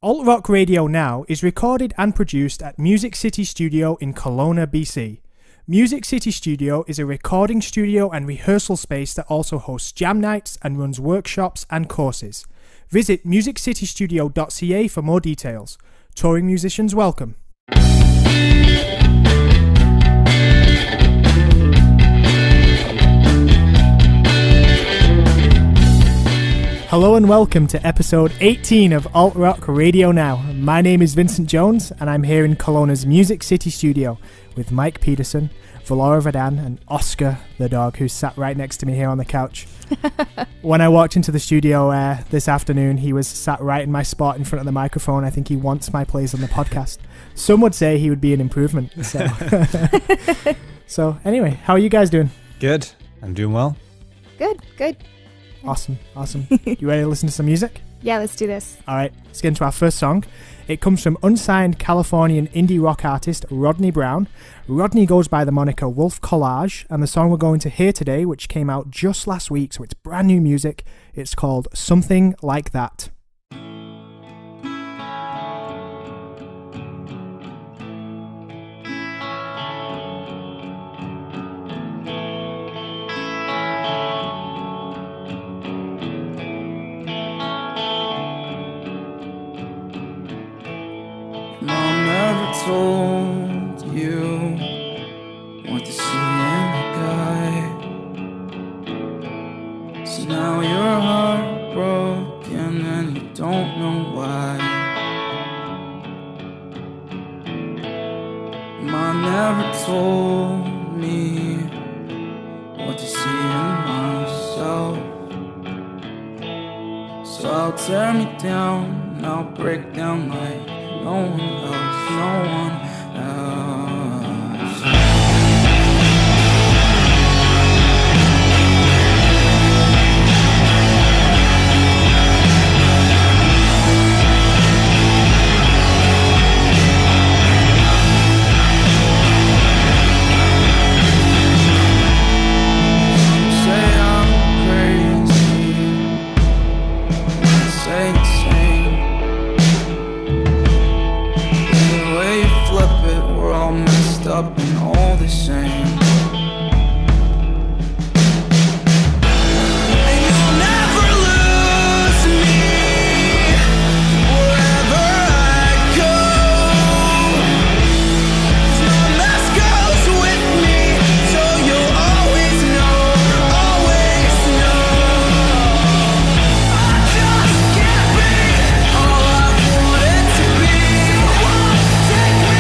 Alt Rock Radio Now is recorded and produced at Music City Studio in Kelowna, BC. Music City Studio is a recording studio and rehearsal space that also hosts jam nights and runs workshops and courses. Visit musiccitystudio.ca for more details. Touring musicians welcome. Hello and welcome to episode 18 of Alt Rock Radio Now. My name is Vincent Jones and I'm here in Kelowna's Music City Studio with Mike Pedersen, Valaura Vedan and Oscar the dog, who's sat right next to me here on the couch. When I walked into the studio this afternoon, he was sat right in my spot in front of the microphone. I think he wants my plays on the podcast. Some would say he would be an improvement. So anyway, how are you guys doing? Good. I'm doing well. Good. Awesome. You ready to listen to some music? Yeah, let's do this. All right, let's get into our first song. It comes from unsigned Californian indie rock artist Rodney Brown. Rodney goes by the moniker Wolf Collage, and the song we're going to hear today, which came out just last week, so it's brand new music. It's called Something Like That. Told you what to see in a guy, so now you're heartbroken and you don't know why. Mom never told me what to see in myself, so I'll tear me down and I'll break down like no one else. No one else. Some say I'm crazy, some say insane. We're all messed up and all the same. And you'll never lose me wherever I go, 'cause my mask goes with me, so you'll always know, always know. I just can't be all I wanted to be. Take me.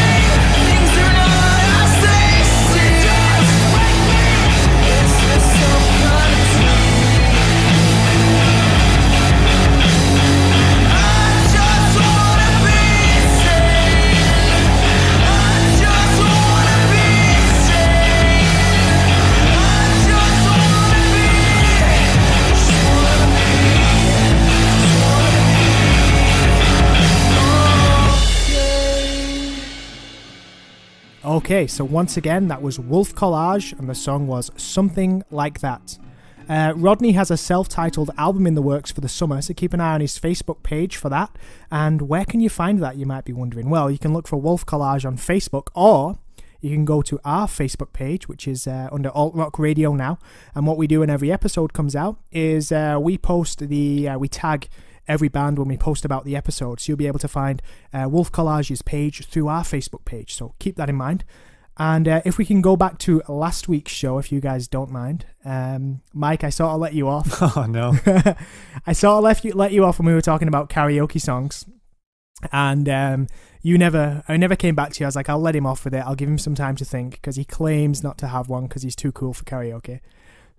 Okay, so once again, that was Wolf Collage, and the song was Something Like That. Rodney has a self-titled album in the works for the summer, so keep an eye on his Facebook page for that. And where can you find that, you might be wondering? Well, you can look for Wolf Collage on Facebook, or you can go to our Facebook page, which is under Alt Rock Radio Now. And what we do when every episode comes out is we tag every band when we post about the episode, so you'll be able to find Wolf Collage's page through our Facebook page, so keep that in mind. And if we can go back to last week's show, if you guys don't mind, Mike, I sort of let you off. Oh no. I sort of let you off when we were talking about karaoke songs, and I never came back to you. I was like, I'll let him off with it, I'll give him some time to think, because he claims not to have one because he's too cool for karaoke.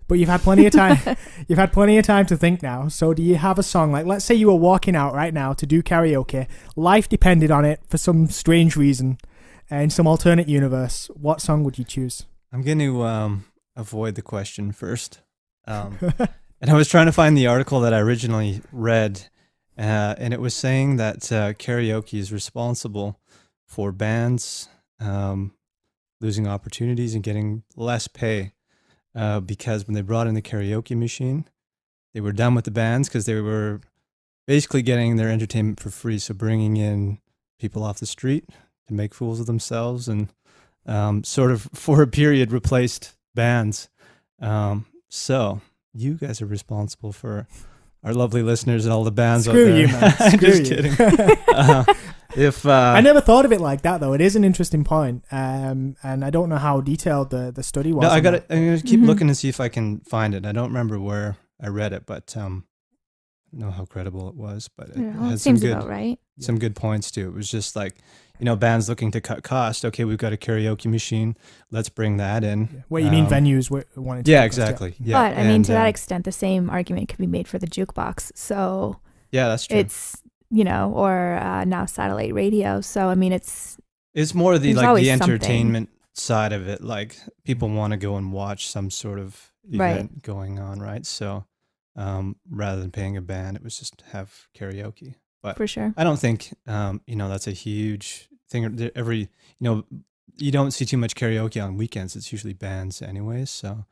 But you've had plenty of time. You've had plenty of time to think now. So do you have a song, like, let's say you were walking out right now to do karaoke, life depended on it for some strange reason, in some alternate universe, what song would you choose? I'm going to avoid the question first. And I was trying to find the article that I originally read, and it was saying that karaoke is responsible for bands losing opportunities and getting less pay. Because when they brought in the karaoke machine, they were done with the bands because they were basically getting their entertainment for free. So bringing in people off the street to make fools of themselves, and sort of for a period replaced bands. So you guys are responsible for our lovely listeners and all the bands out Screw there. you, man. I'm Screw just you. kidding. If I never thought of it like that, though. It is an interesting point, and I don't know how detailed the study was. no, on that. I'm gonna keep Mhm. looking and see if I can find it. I don't remember where I read it, but I don't know how credible it was. But it Well, it had some seems good about right. some good points too. It was just like, bands looking to cut cost. Okay, we've got a karaoke machine. Let's bring that in. Yeah. What you mean venues wanting to Yeah, cut costs, exactly. Yeah, But I mean, and, to that extent, the same argument could be made for the jukebox. So yeah, that's true. it's, or now satellite radio. So I mean, it's It's more the there's like always the something. entertainment side of it. Like people want to go and watch some sort of Right. event going on, right? So rather than paying a band, it was just have karaoke. But for sure. I don't think that's a huge thing. You don't see too much karaoke on weekends. It's usually bands anyways. So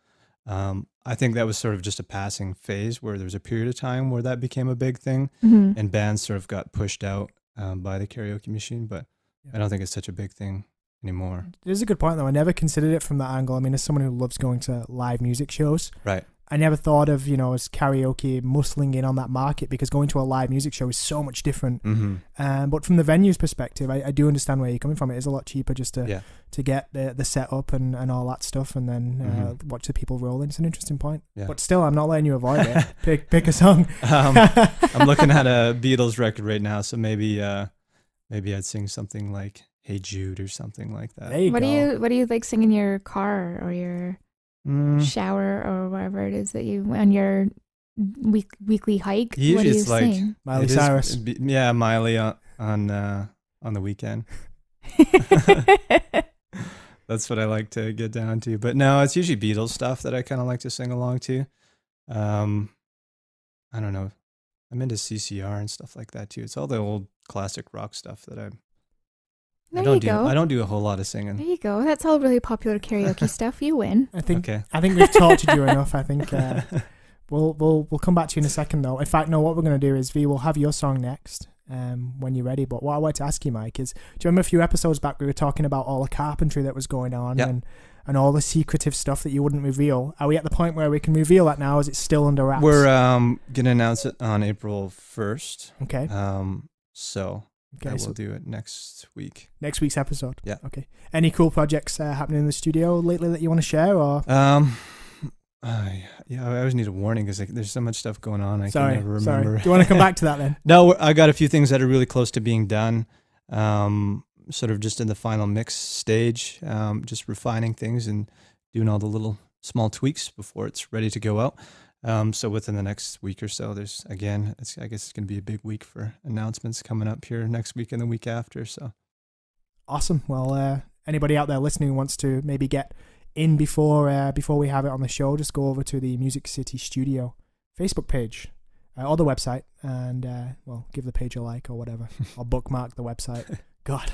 I think that was sort of just a passing phase where there was a period of time where that became a big thing, Mhm. and bands sort of got pushed out by the karaoke machine. But I don't think it's such a big thing anymore. It is a good point, though. I never considered it from that angle. I mean, as someone who loves going to live music shows, Right. I never thought of, as karaoke muscling in on that market, because going to a live music show is so much different. Mm-hmm. But from the venue's perspective, I do understand where you're coming from. It is a lot cheaper just to get the setup and all that stuff, and then watch the people rolling. It's an interesting point. Yeah. But still, I'm not letting you avoid it. Pick a song. I'm looking at a Beatles record right now, so maybe I'd sing something like "Hey Jude" or something like that. There you What go. do you like sing in your car or your shower or wherever it is that you on your weekly hike? Usually what do you it's like sing? Miley it is- Cyrus. yeah, Miley on the weekend. That's what I like to get down to. But no, it's usually Beatles stuff that I kind of like to sing along to. I don't know. I'm into CCR and stuff like that too. It's all the old classic rock stuff that I There don't you do. go. I don't do a whole lot of There singing. you go. That's all really popular karaoke stuff. You win. I think Okay. we've tortured you enough. I think we'll come back to you in a second, though. In fact, no. What we're going to do is we'll have your song next when you're ready. But what I wanted to ask you, Mike, is do you remember a few episodes back we were talking about all the carpentry that was going on and all the secretive stuff that you wouldn't reveal? Are we at the point where we can reveal that now? Is it still under wraps? We're gonna announce it on April 1st. Okay. So Okay. I So will do it next week. next week's episode. Yeah. Okay. Any cool projects happening in the studio lately that you want to share? Or I always need a warning because there's so much stuff going on. I sorry, can never remember. Do you want to come back to that then? No, I got a few things that are really close to being done. Sort of just in the final mix stage, just refining things and doing all the little small tweaks before it's ready to go out. So within the next week or so, I guess it's going to be a big week for announcements coming up here next week and the week after. So Awesome. Well, anybody out there listening who wants to maybe get in before we have it on the show, just go over to the Music City Studio Facebook page or the website and give the page a like or whatever. I'll bookmark the website. God.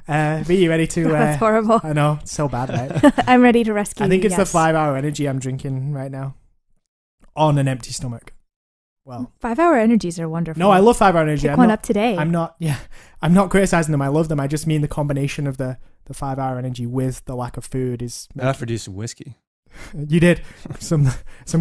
Are you ready to... That's horrible. I know, it's so bad, right? I'm ready to rescue I think you. it's the 5-hour energy I'm drinking right now on an empty stomach. Well, 5-hour energies are wonderful. no, I love 5-hour energy. Pick one up today. I'm not criticizing them. I love them. I just mean the combination of the 5-hour energy with the lack of food is... I offered you some whiskey. You did some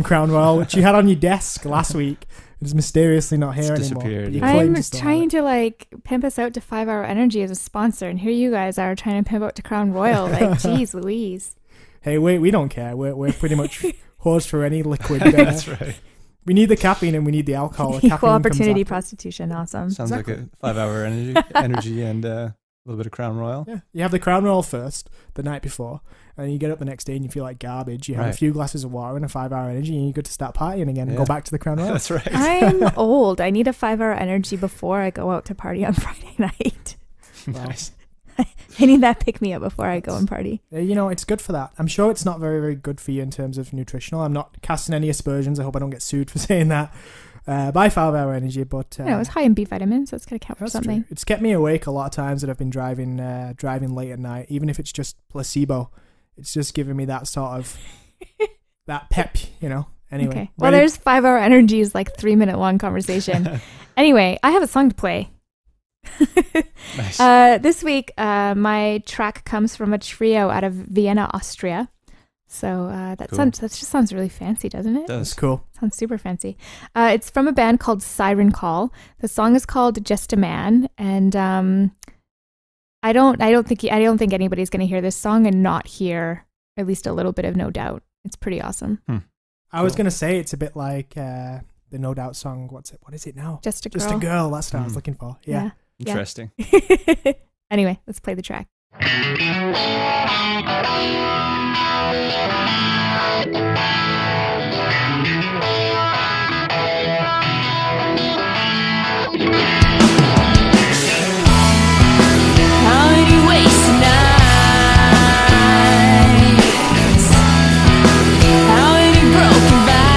Crown Royal, which you had on your desk last week. It is mysteriously not here It's anymore. disappeared, but you yeah. claim I'm to still have trying it. to pimp us out to 5-hour energy as a sponsor, and here you guys are trying to pimp out to Crown Royal. Like, geez Louise. Hey, we don't care. We're pretty much whores for any liquid. That's right. We need the caffeine and we need the alcohol. The Equal caffeine comes opportunity after. prostitution. Awesome. Sounds like a 5-hour energy and a little bit of Crown Royal. Yeah, you have the Crown Royal first the night before, and you get up the next day and you feel like garbage. You have a Right. few glasses of water and a 5-hour energy, and you good to start partying again and Yeah. go back to the Crown Royal. That's right. I'm old. I need a 5-hour energy before I go out to party on Friday night. Well, Nice. I need that pick me up before I go and party. it's good for that. I'm sure it's not very, very good for you in terms of nutritional. I'm not casting any aspersions. I hope I don't get sued for saying that by 5-hour energy, but It's high in B vitamins, so it's going to count for that's something. true. It's kept me awake a lot of times that I've been driving late at night, even if it's just placebo. It's just giving me that sort of that pep, Anyway. Okay. Well, ready? there's 5 Hour Energy's like 3-minute long conversation. Anyway, I have a song to play. Nice. This week, my track comes from a trio out of Vienna, Austria. So that Cool. just sounds really fancy, doesn't it? That's cool. Sounds super fancy. It's from a band called Siren. The song is called "Just a Man," and I don't think anybody's going to hear this song and not hear at least a little bit of No Doubt. It's pretty awesome. I was going to say it's a bit like the No Doubt song. What is it now? Just a girl. Just a Girl. That's what I was looking for. Yeah. Interesting. Anyway, let's play the track. How many wasted nights? How many broken vows?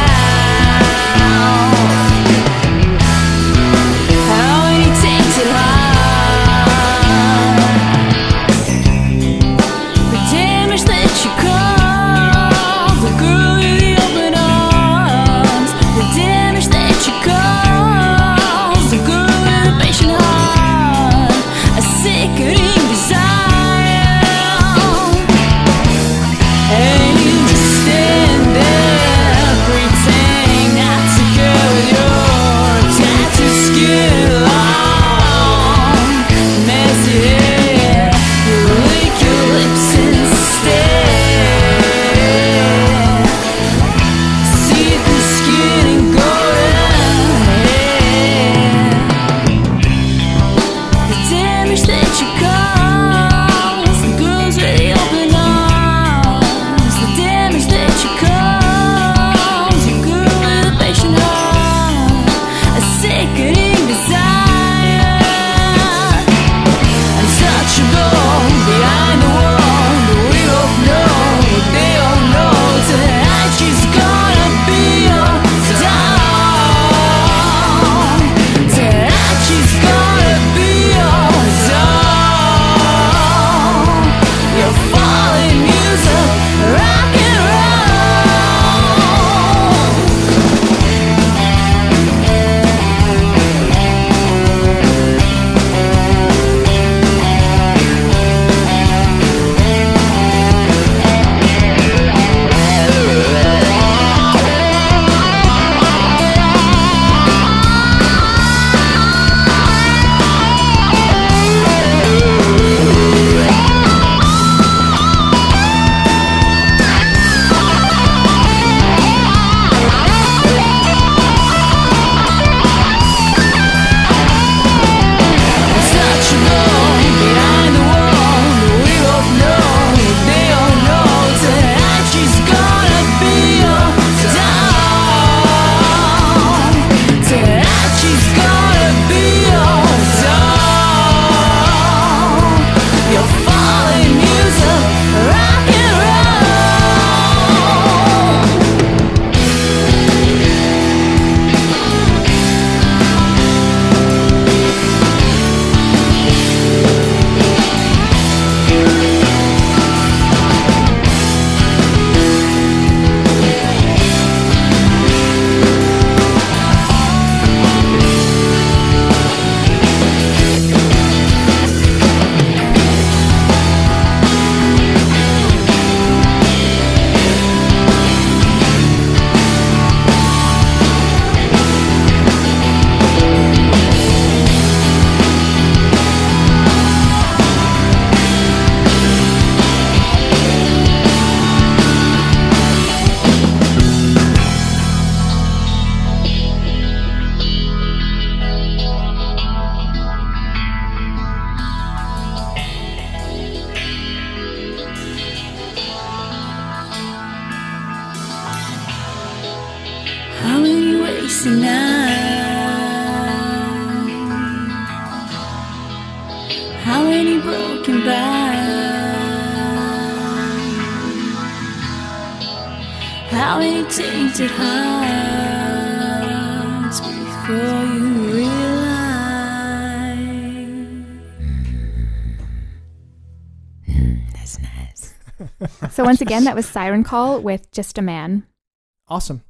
How many tainted hearts? The damage that you caused, the girl with the open arms. The damage that you caused, the girl with the patient heart. A sickening desire, and you just stand there, pretend not to care with your tattooed skin long, messy hair. You lick your lips instead, see the skin and golden hair. The damage that you caused, the girls with the open arms. The damage that you caused, the girl with the patient heart. A sickening desire, untouchable behind the wall. But we both know what they don't know. Tonight she's gonna be your song. Tonight she's gonna be your song. Your falling music, rock and how many wasted nights? How many broken vows? How many tainted hearts before you realize? That's nice. So once again, that was Siren Call with Just a Man. Awesome.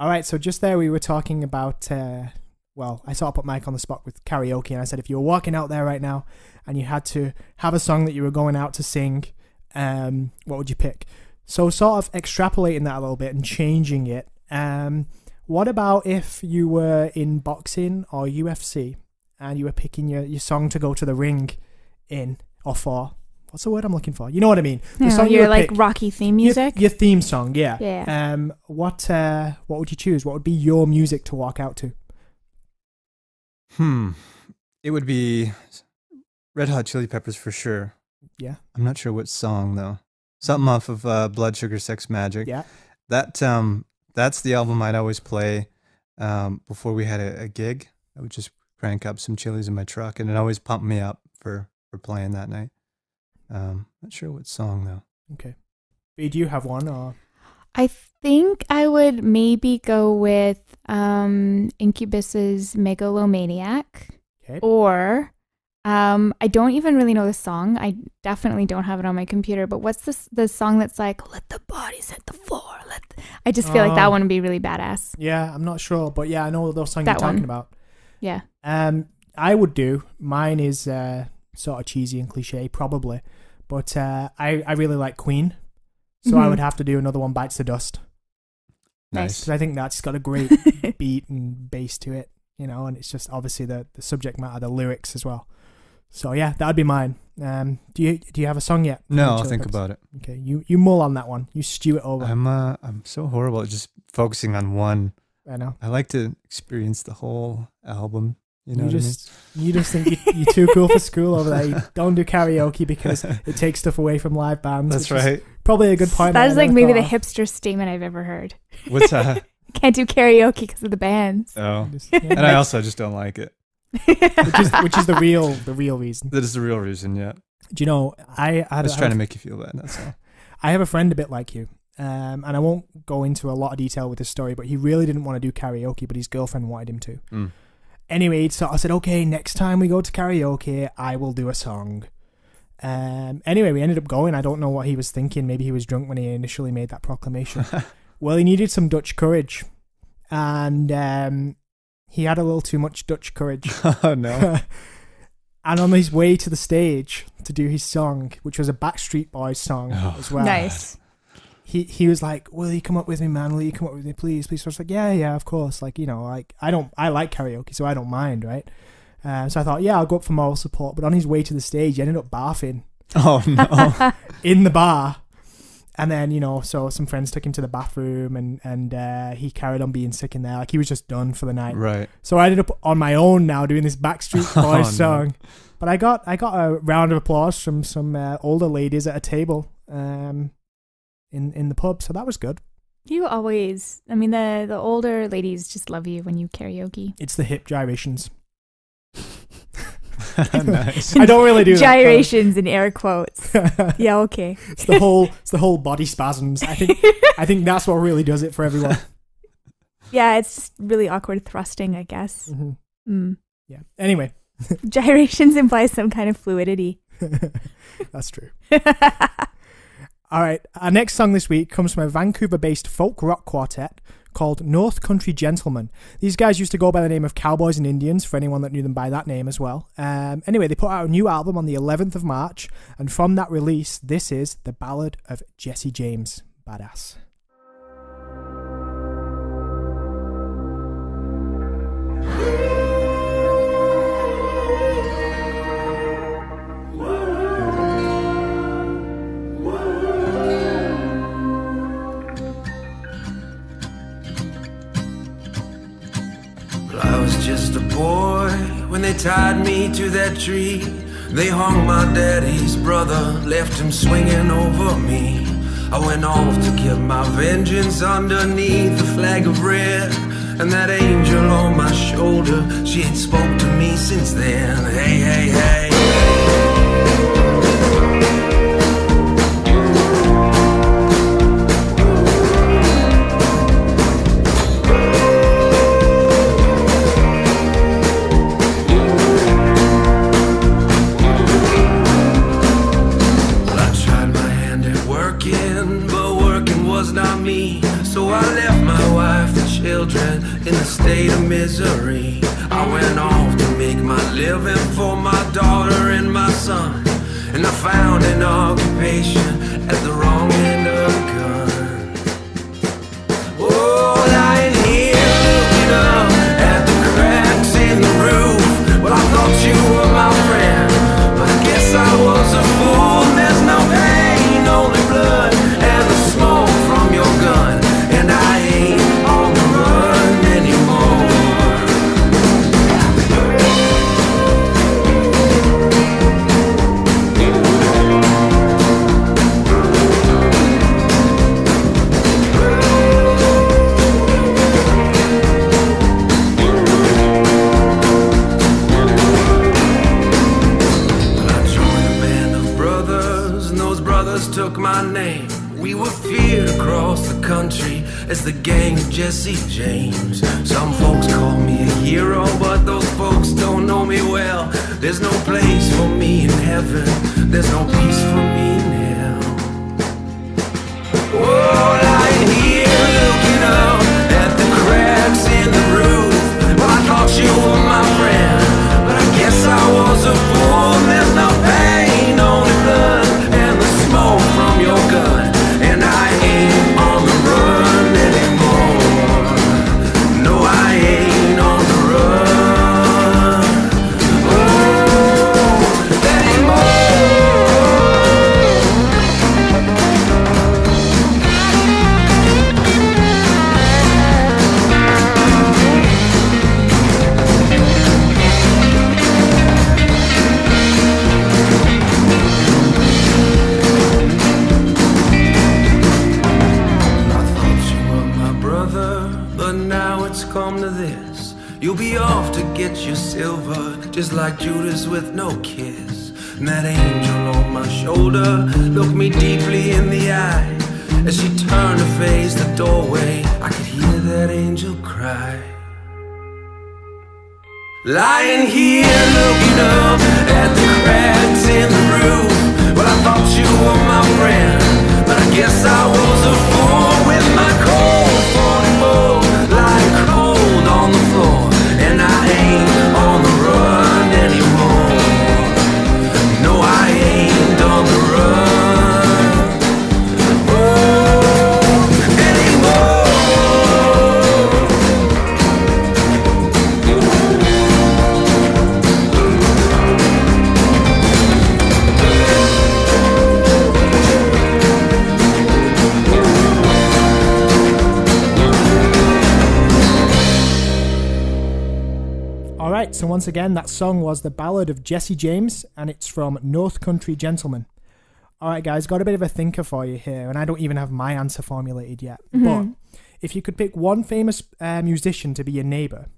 All right, so just there we were talking about, well, I sort of put Mike on the spot with karaoke, and I said if you were walking out there right now and you had to have a song that you were going out to sing, what would you pick? So sort of extrapolating that a little bit and changing it. What about if you were in boxing or UFC and you were picking your song to go to the ring in or for? What's the word I'm looking for? You know what I mean? The song you're you would like pick, Rocky theme music. Your theme song, yeah. Yeah. What would you choose? What would be your music to walk out to? It would be Red Hot Chili Peppers for sure. Yeah. I'm not sure what song though. Something off of Blood Sugar Sex Magic. Yeah. That's the album I'd always play before we had a gig. I would just crank up some chilies in my truck, and it always pumped me up for playing that night. Not sure what song though. Okay. B, do you have one? Or I think I would maybe go with Incubus's Megalomaniac. Okay. Or I don't even really know the song. I definitely don't have it on my computer. But what's the song that's like, let the bodies hit the floor? I just feel like that one would be really badass. Yeah, I'm not sure, but yeah, I know those songs you're That talking one. about. Yeah. I would do. Mine is sort of cheesy and cliche, probably, but I really like Queen, so I would have to do another one, Bites the Dust. Nice. Because I think that's got a great beat and bass to it, you know, and it's just obviously the subject matter, the lyrics as well. So yeah, that'd be mine. Do you have a song yet? No, I'll think about it. Okay, you mull on that one. You stew it over. I'm so horrible at just focusing on one. I know. I like to experience the whole album. You know You what just think you're too cool for school over there. You don't do karaoke because it takes stuff away from live bands. That's which is right. probably a good point. That I is like never maybe the thought of. hipster statement I've ever heard. What's that? Can't do karaoke because of the bands. Oh, Yeah. and I also just don't like it. which is the real reason. That is the real reason. Yeah. Do you know? I was trying to make you feel bad. That's all. I have a friend a bit like you, and I won't go into a lot of detail with this story, but he really didn't want to do karaoke, but his girlfriend wanted him to. Anyway, he sort of said, okay, next time we go to karaoke, I will do a song. Anyway, we ended up going. I don't know what he was thinking. Maybe he was drunk when he initially made that proclamation. Well, he needed some Dutch courage, and he had a little too much Dutch courage. Oh no. And on his way to the stage to do his song, which was a Backstreet Boys song as well. Nice. He was like, will you come up with me, man? Will you come up with me, please? So I was like, yeah, of course. Like, you know, like I like karaoke, so I don't mind, right? So I thought, yeah, I'll go up for moral support. But on his way to the stage, he ended up barfing Oh no. in the bar. And then, you know, so some friends took him to the bathroom, and he carried on being sick in there. Like, he was just done for the night. Right. So I ended up on my own now doing this Backstreet Boys Oh, no. song. But I got a round of applause from some older ladies at a table in the pub, so that was good. You always, I mean, the older ladies just love you when you karaoke. It's the hip gyrations. Nice. I don't really do Gyrations in air quotes. that. Yeah, okay. It's the whole body spasms. I think that's what really does it for everyone. Yeah, it's just really awkward thrusting, I guess. Yeah. Anyway, Gyrations implies some kind of fluidity. that's true. All right, our next song this week comes from a Vancouver-based folk rock quartet called North Country Gentlemen. These guys used to go by the name of Cowboys and Indians, for anyone that knew them by that name as well. Anyway, they put out a new album on the 11th of March, and from that release, this is The Ballad of Jesse James. Badass. I was just a boy when they tied me to that tree. They hung my daddy's brother, left him swinging over me. I went off to get my vengeance underneath the flag of red. And that angel on my shoulder, she ain't spoke to me since then. Hey, hey, hey. found an occupation at the wrong end of the gun. Oh, lying here looking up at the cracks in the roof. Well, I thought you were my friend, but I guess I was a fool. There's no pain, only blood and the smoke from your gun, and I ain't on the run anymore. Took my name. We were feared across the country as the gang of Jesse James. Some folks call me a hero, but those folks don't know me well. There's no place for me in heaven, there's no peace for me in hell. Oh, lying here looking up at the cracks in the roof. Well, I thought you were my friend, but I guess I was a fool. There's no pain, only blood and the smoke from your gun, and I ain't on the run anymore. No, I ain't on the run. Oh, anymore. Come to this, you'll be off to get your silver, just like Judas with no kiss. And that angel on my shoulder looked me deeply in the eye. As she turned to face the doorway, I could hear that angel cry. Lying here looking up at the cracks in the roof. Well, I thought you were my friend, but I guess I was a fool with my cold 44 lying cold on the floor, and I ain't on the run anymore. No, I ain't on the run. Oh, anymore. Alright, so once again, that song was The Ballad of Jesse James, and it's from North Country Gentleman. Alright guys, got a bit of a thinker for you here, and I don't even have my answer formulated yet. But if you could pick one famous musician to be your neighbour,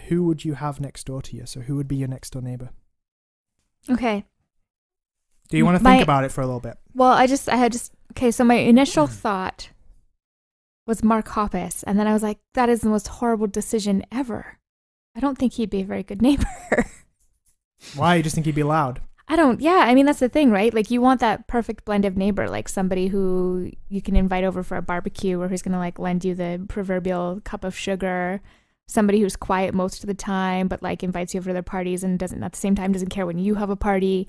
who would you have next door to you? So who would be your next door neighbour? Okay. Do you want to think about it for a little bit? Well, okay, so my initial thought was Mark Hoppus, and then I was like, that is the most horrible decision ever. I don't think he'd be a very good neighbor. Why? You just think he'd be loud? I mean, that's the thing, right? Like, you want that perfect blend of neighbor, like somebody who you can invite over for a barbecue, or who's going to like lend you the proverbial cup of sugar, somebody who's quiet most of the time, but like invites you over to their parties and doesn't, at the same time, doesn't care when you have a party.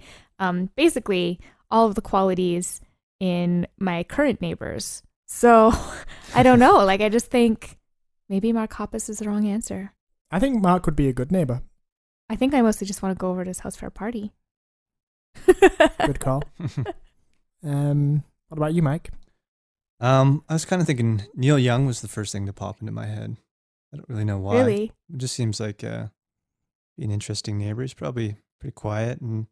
Basically all of the qualities in my current neighbors. So I don't know. Like, I just think maybe Mark Hoppus is the wrong answer. I think Mark would be a good neighbour. I think I mostly just want to go over to his house for a party. Good call. What about you, Mike? I was kind of thinking Neil Young was the first thing to pop into my head. I don't really know why. Really? It just seems like an interesting neighbor. He's probably pretty quiet and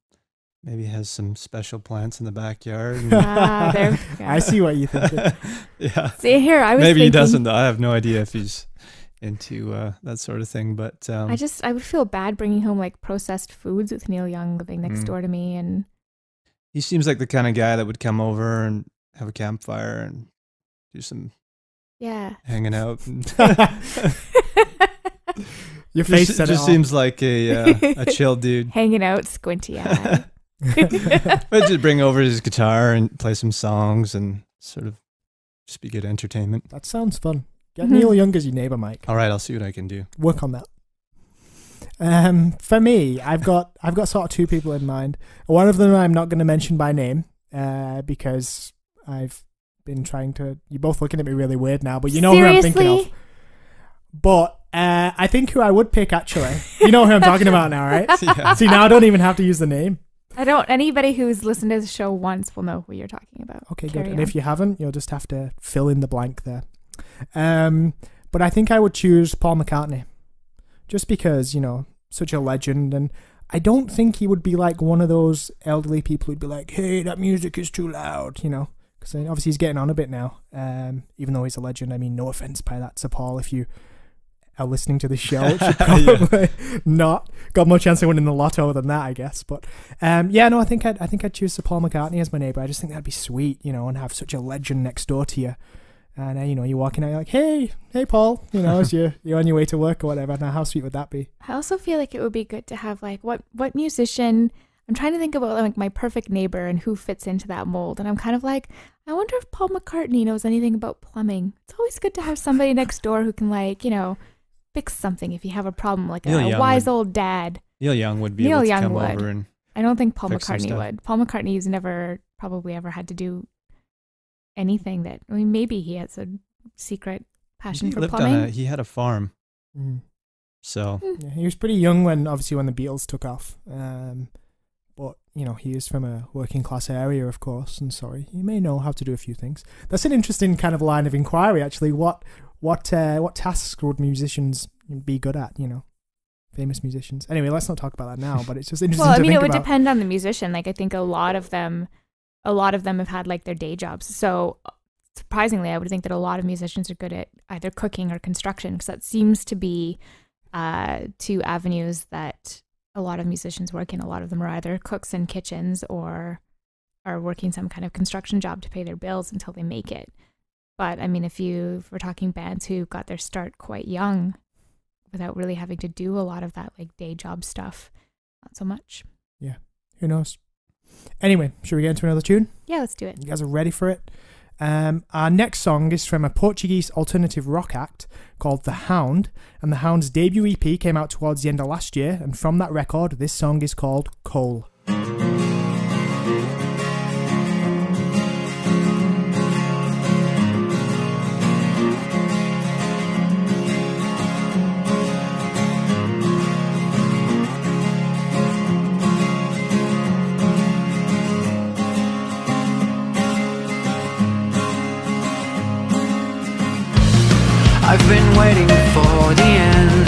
maybe has some special plants in the backyard. And There we go. I see what you think. yeah. See, here, I was Maybe thinking, he doesn't, though. I have no idea if he's into that sort of thing. But I would feel bad bringing home like processed foods with Neil Young living next door to me. And he seems like the kind of guy that would come over and have a campfire and do some hanging out. Your face said just it all. seems like a chill dude. Hanging out, squinty eye. But just bring over his guitar and play some songs and sort of just be good entertainment. That sounds fun. Get Neil Young as your neighbour, Mike. All right, I'll see what I can do. Work on that. For me, I've got sort of two people in mind. One of them I'm not going to mention by name because I've been trying to. You're both looking at me really weird now, but you know Seriously? who I'm thinking of. But I think who I would pick actually. You know who I'm talking about now, right? Yeah. See, now I don't even have to use the name. Anybody who's listened to the show once will know who you're talking about. Okay, Carry good. And on. if you haven't, you'll just have to fill in the blank there. But I think I would choose Paul McCartney. Just because, such a legend. And I don't think he would be like one of those elderly people who'd be like, hey, that music is too loud, Because obviously he's getting on a bit now. Even though he's a legend. I mean, no offense by that to Paul if you are listening to the show. Which you probably not got more chance of winning the lotto than that, I guess. But I think I'd choose Sir Paul McCartney as my neighbour. I just think that'd be sweet, and have such a legend next door to you. And you're walking out, you're like, hey Paul, as you're on your way to work or whatever. Now, how sweet would that be? I also feel like it would be good to have like what musician. I'm trying to think about like my perfect neighbor and who fits into that mold. And I'm kind of like, I wonder if Paul McCartney knows anything about plumbing. It's always good to have somebody next door who can fix something if you have a problem, like a wise old dad. Neil Young would be Neil able to Young come would. over and I don't think Paul fix some McCartney stuff. would. Paul McCartney's never probably ever had to do anything that. I mean, maybe he has a secret passion for plumbing. He had a farm, Mm. so Yeah, he was pretty young when the Beatles took off. But he is from a working class area, of course, and he may know how to do a few things. That's an interesting kind of line of inquiry, actually. What tasks would musicians be good at? Famous musicians. Anyway, let's not talk about that now. But it's just interesting. Well, I to mean, think it would about. depend on the musician. Like, I think a lot of them have had like their day jobs. So surprisingly, I would think that a lot of musicians are good at either cooking or construction, because that seems to be two avenues that a lot of musicians work in. A lot of them are either cooks in kitchens or are working some kind of construction job to pay their bills until they make it. But I mean, if we're talking bands who got their start quite young without really having to do a lot of that like day job stuff, not so much. Yeah, who knows? Anyway, should we get into another tune? Yeah, let's do it. You guys are ready for it? Our next song is from a Portuguese alternative rock act called The Hound, and The Hound's debut EP came out towards the end of last year, and from that record, this song is called Coal. I've been waiting for the end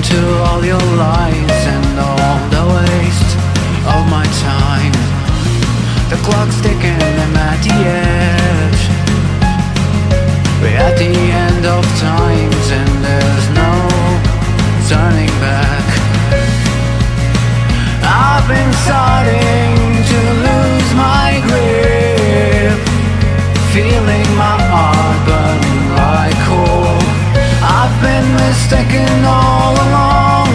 to all your lies and all the waste of my time. The clock's ticking, I'm at the edge. We're at the end of times and there's no turning back. I've been starting to lose my grip, feeling my heart burning like coal. I've been mistaken all along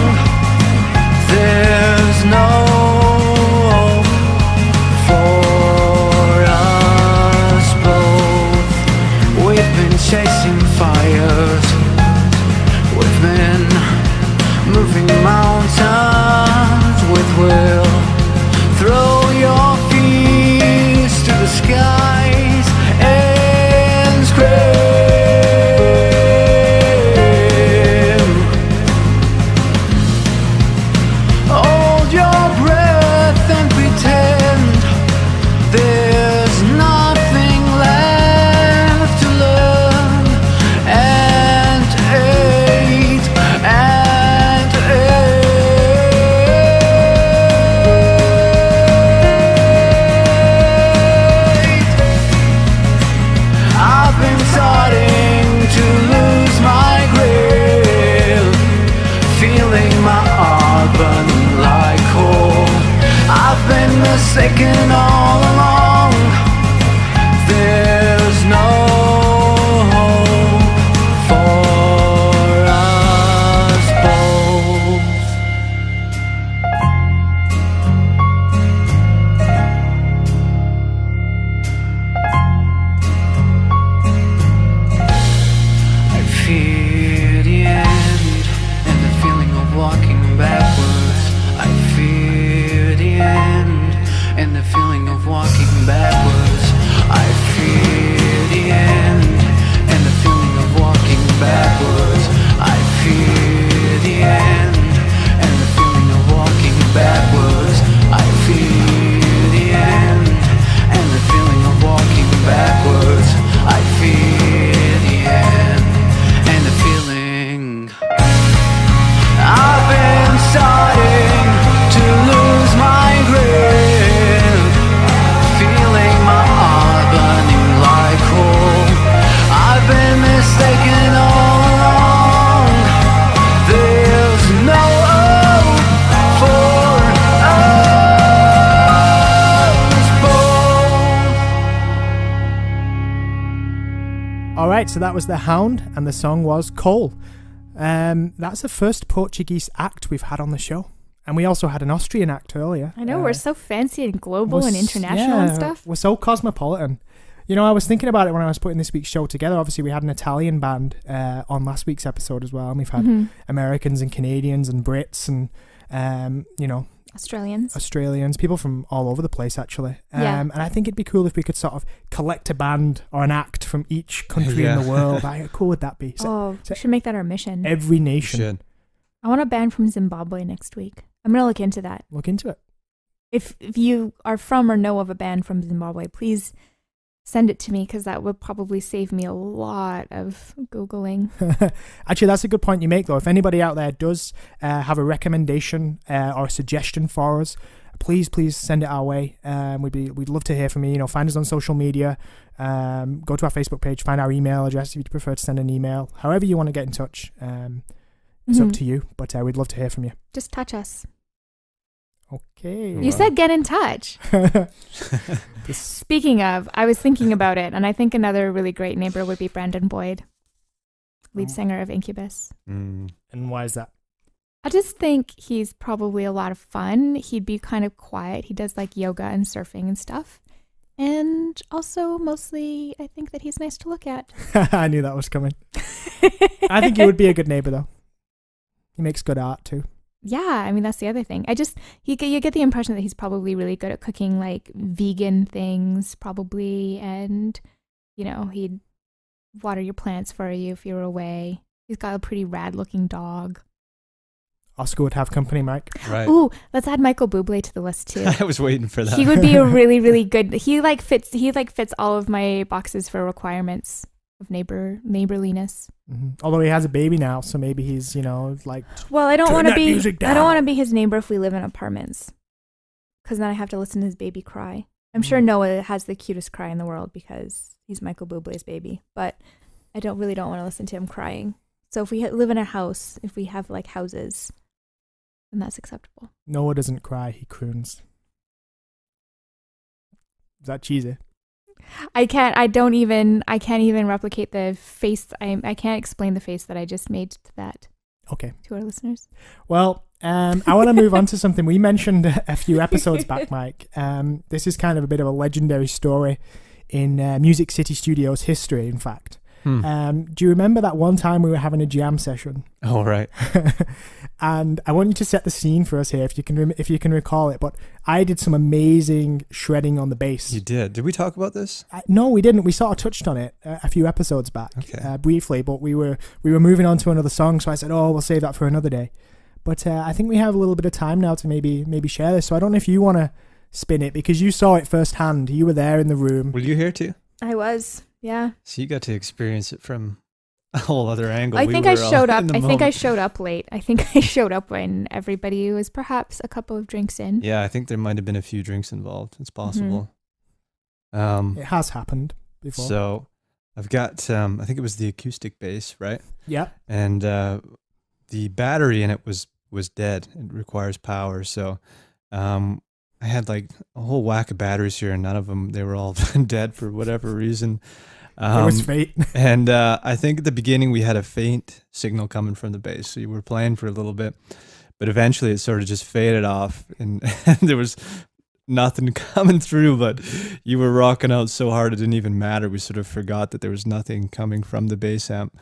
right, so that was the Hound, and the song was Coal. That's the first Portuguese act we've had on the show. And we also had an Austrian act earlier. I know, we're so fancy and global and international and stuff. We're so cosmopolitan. You know, I was thinking about it when I was putting this week's show together. Obviously, we had an Italian band on last week's episode as well. And we've had Americans and Canadians and Brits and, you know, Australians, people from all over the place, actually. And I think it'd be cool if we could sort of collect a band or an act from each country in the world. How cool would that be? So we should make that our mission. Every nation. I want a band from Zimbabwe next week. I'm going to look into that. Look into it. If you are from or know of a band from Zimbabwe, please send it to me, because that would probably save me a lot of Googling. Actually, that's a good point you make, though. If anybody out there does have a recommendation or a suggestion for us, please send it our way. We'd love to hear from you. You know, find us on social media. Go to our Facebook page, find our email address if you'd prefer to send an email. However you want to get in touch, it's up to you. But we'd love to hear from you. Just touch us. Okay. You said get in touch. Speaking of, I was thinking about it, and I think another really great neighbor would be Brandon Boyd, lead singer of Incubus. And why is that? I just think he's probably a lot of fun. He'd be kind of quiet. He does like yoga and surfing and stuff. And also, mostly, I think that he's nice to look at. I knew that was coming. I think he would be a good neighbor, though. He makes good art, too. Yeah, I mean, that's the other thing. You get the impression that he's probably really good at cooking like vegan things, probably. And, you know, he'd water your plants for you if you were away. He's got a pretty rad looking dog. Oscar would have company, Mike. Right. Ooh, let's add Michael Bublé to the list too. I was waiting for that. He would be a really, really good. He fits all of my boxes for requirements of neighborliness. Although he has a baby now, so maybe he's, you know, like. Well, I don't want to be. I don't want to be his neighbor if we live in apartments, because then I have to listen to his baby cry. I'm sure Noah has the cutest cry in the world because he's Michael Bublé's baby, but I don't want to listen to him crying. So if we live in a house, if we have like houses, then that's acceptable. Noah doesn't cry; he croons. Is that cheesy? I can't even replicate the face. I can't explain the face that I just made to that. Okay. To our listeners. Well, I want to move on to something we mentioned a few episodes back, Mike. This is kind of a bit of a legendary story in Music City Studios history, in fact. Do you remember that one time we were having a jam session? Oh, right. And I want you to set the scene for us here, if you can recall it. But I did some amazing shredding on the bass. You did. Did we talk about this? No, we didn't. We sort of touched on it a few episodes back, briefly. But we were moving on to another song, so I said, "Oh, we'll save that for another day." But I think we have a little bit of time now to maybe share this. So I don't know if you want to spin it, because you saw it firsthand. You were there in the room. Were you here too? I was. Yeah. So you got to experience it from a whole other angle. I think I showed up. I think I showed up late. I think I showed up when everybody was perhaps a couple of drinks in. Yeah, I think there might have been a few drinks involved. It's possible. It has happened before. So I've got, I think it was the acoustic bass, right? Yeah. And the battery in it was dead. It requires power. So I had like a whole whack of batteries here, and none of them, they were all dead for whatever reason. It was fate. And I think at the beginning we had a faint signal coming from the bass. So you were playing for a little bit, but eventually it sort of just faded off, and there was nothing coming through, but you were rocking out so hard it didn't even matter. We sort of forgot that there was nothing coming from the bass amp.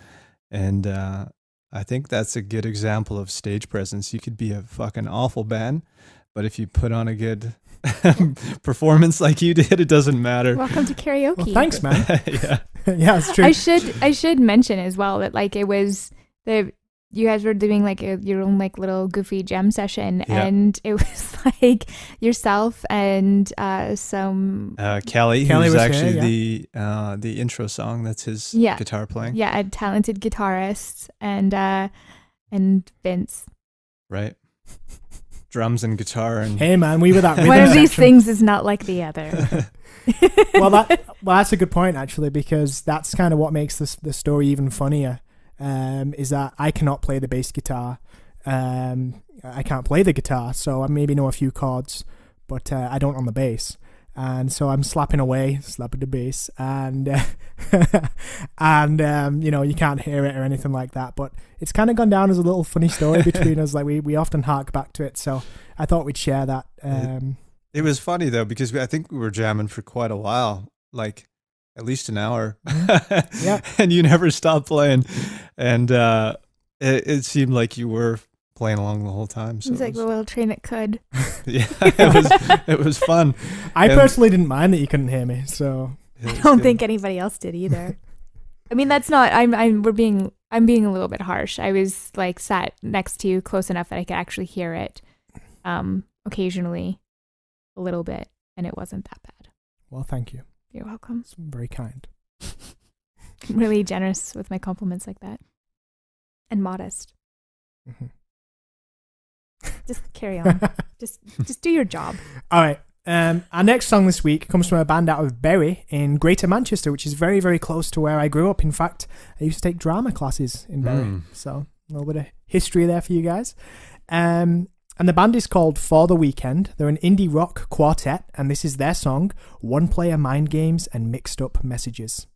And I think that's a good example of stage presence. You could be a fucking awful band, but if you put on a good performance like you did, it doesn't matter. Welcome to karaoke. Well, thanks, man. Yeah. Yeah, it's true. I should mention as well that like it was you guys were doing like your own like little goofy jam session, and it was like yourself and some Kelly was who's actually here, the intro song. That's his guitar playing. Yeah, a talented guitarist and Vince. Right. Drums and guitar and hey man, we were that rhythm one of these section. things is not like the other. well that's a good point, actually, because that's kind of what makes the story even funnier, is that I cannot play the bass guitar. I can't play the guitar, so I maybe know a few chords, but I don't on the bass. And so I'm slapping the bass, and you know, you can't hear it or anything like that. But it's kind of gone down as a little funny story between us. Like we often hark back to it. So I thought we'd share that. It was funny though, because I think we were jamming for quite a while, like at least an hour. Yeah. And you never stopped playing, and it seemed like you were playing along the whole time. So It's like the little train that could. yeah, it was fun. I And personally didn't mind that you couldn't hear me. So it I was don't good. think anybody else did either. I mean, that's not. I'm being a little bit harsh. I was like sat next to you close enough that I could actually hear it, occasionally, a little bit, and it wasn't that bad. well, thank you. You're welcome. It's very kind. I'm really generous with my compliments like that, and modest. Mhm. Just carry on. just do your job. All right. Our next song this week comes from a band out of Bury in Greater Manchester, which is very, very close to where I grew up. In fact, I used to take drama classes in Bury. So a little bit of history there for you guys. And the band is called For the Weekend. They're an indie rock quartet, and this is their song, One Player Mind Games and Mixed Up Messages.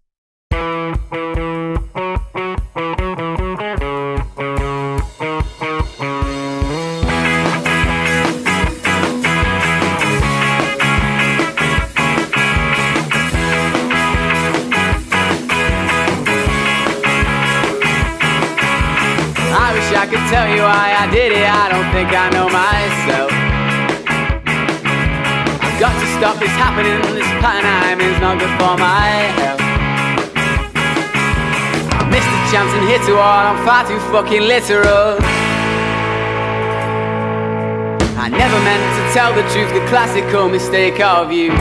I wish I could tell you why I did it, I don't think I know myself. I've got to stop this happening, this pantomime is not good for my health. I missed the chance and hit to all, I'm far too fucking literal. I never meant to tell the truth, the classical mistake of you.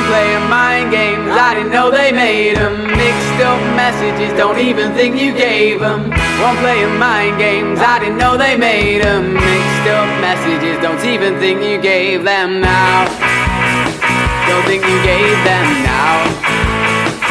Playing mind games, I didn't know they made them. Mixed up messages, don't even think you gave them. One playing mind games, I didn't know they made them. Mixed up messages, don't even think you gave them now. Don't think you gave them now.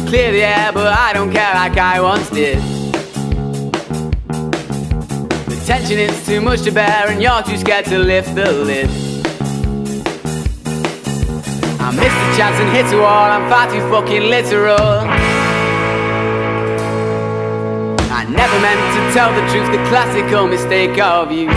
Clear the air, but I don't care like I once did. The tension is too much to bear, and you're too scared to lift the lid. I missed the chance and hit to all, I'm far too fucking literal. I never meant to tell the truth, the classical mistake of you.